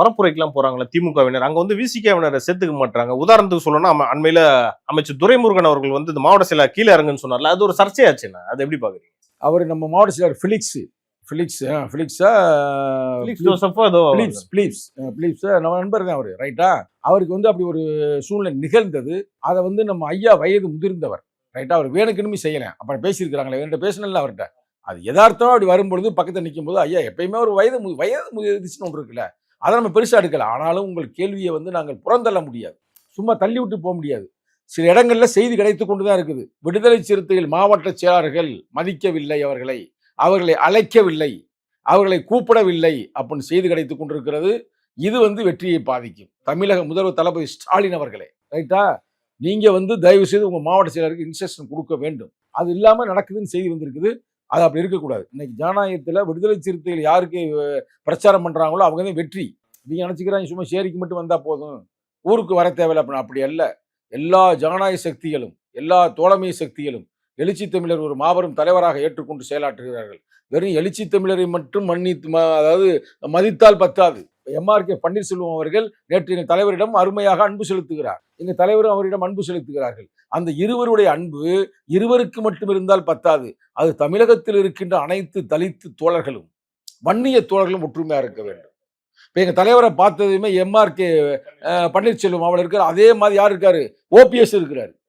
பரப்புரைக்கெல்லாம் போறாங்கல்ல திமுகவினர். அங்க வந்து விசிகவினரை சேர்த்துக்க மாட்றாங்க. உதாரணத்துக்கு சொல்லணும்னா, அண்மையில அமைச்சர் துரைமுருகன் அவர்கள் வந்து இந்த மாவட்ட செயலர் கீழ இறங்குன்னு சொன்னார்ல. அது ஒரு சர்ச்சையாச்சுண்ணே. அது எப்படி பாக்குறீங்க? அவர் நம்ம மாவட்ட செயலர் பிலிக்ஸ் பிலிக்ஸா பிலிக்ஸ் ஜோசப்போ ஏதோ பிலிப்ஸ் நம்ம நண்பர் தான் அவர், ரைட்டா? அவருக்கு வந்து அப்படி ஒரு சூழ்நிலை நிகழ்ந்தது. அதை வந்து நம்ம ஐயா வயது முதிர்ந்தவர், ரைட்டா? அவர் வேணுக்குன்னு செய்யல. அப்புறம் பேசியிருக்கிறாங்களே, என்கிட்ட பேசணும்ல அவர்கிட்ட. அது யதார்த்தமா அப்படி வரும்பொழுது பக்கத்தில் நிற்கும் போது, ஐயா எப்பயுமே ஒரு வயது முதிர்ச்சின்னு ஒன்று இருக்குல்ல, அதை நம்ம பெருசா எடுக்கல. ஆனாலும் உங்கள் கேள்வியை வந்து நாங்கள் புறந்தள்ள முடியாது, சும்மா தள்ளி விட்டு போக முடியாது. சில இடங்கள்ல செய்தி கிடைத்துக் கொண்டுதான் இருக்குது. விடுதலை சிறுத்தைகள் மாவட்ட செயலாளர்கள் மதிக்கவில்லை அவர்களை அழைக்கவில்லை, அவர்களை கூப்பிடவில்லை அப்படின்னு செய்தி கிடைத்துக் கொண்டிருக்கிறது. இது வந்து வெற்றியை பாதிக்கும். தமிழக முதல்வர் தளபதி ஸ்டாலின் அவர்களே, ரைட்டா? நீங்க வந்து தயவு செய்து உங்க மாவட்ட செயலருக்கு இன்ஸ்ட்ரக்ஷன் கொடுக்க வேண்டும். அது இல்லாம நடக்குதுன்னு செய்தி வந்திருக்குது. அது அப்படி இருக்கக்கூடாது. இன்னைக்கு ஜனநாயகத்துல விடுதலை சிறுத்தைகள் யாருக்கு பிரச்சாரம் பண்றாங்களோ அவங்க தான் வெற்றி. நீங்க நினைச்சுக்கிறாங்க சும்மா சேரிக்கு மட்டும் வந்தா போதும், ஊருக்கு வர தேவையில்லை அப்படின்னு. அப்படி அல்ல. எல்லா ஜனநாயக சக்திகளும், எல்லா தோழமை சக்திகளும் எழுச்சி தமிழர் ஒரு மாபெரும் தலைவராக ஏற்றுக்கொண்டு செயலாற்றுகிறார்கள். வெறும் எழுச்சி தமிழரை மட்டும் அதாவது மதித்தால் பத்தாது. எம்ஆர்கே பன்னீர்செல்வம் அவர்கள் நேற்று எங்கள் தலைவரிடம் அருமையாக அன்பு செலுத்துகிறார். எங்கள் தலைவரும் அவரிடம் அன்பு செலுத்துகிறார்கள். அந்த இருவருடைய அன்பு இருவருக்கு மட்டும் இருந்தால் பத்தாது. அது தமிழகத்தில் இருக்கின்ற அனைத்து தலித்து தோழர்களும் வன்னிய தோழர்களும் ஒற்றுமையா இருக்க வேண்டும். இப்ப எங்க தலைவரை பார்த்ததுமே எம்ஆர்கே பன்னீர்செல்வம் அவர் இருக்காரு, அதே மாதிரி யார் இருக்காரு? ஓபிஎஸ் இருக்கிறாரு.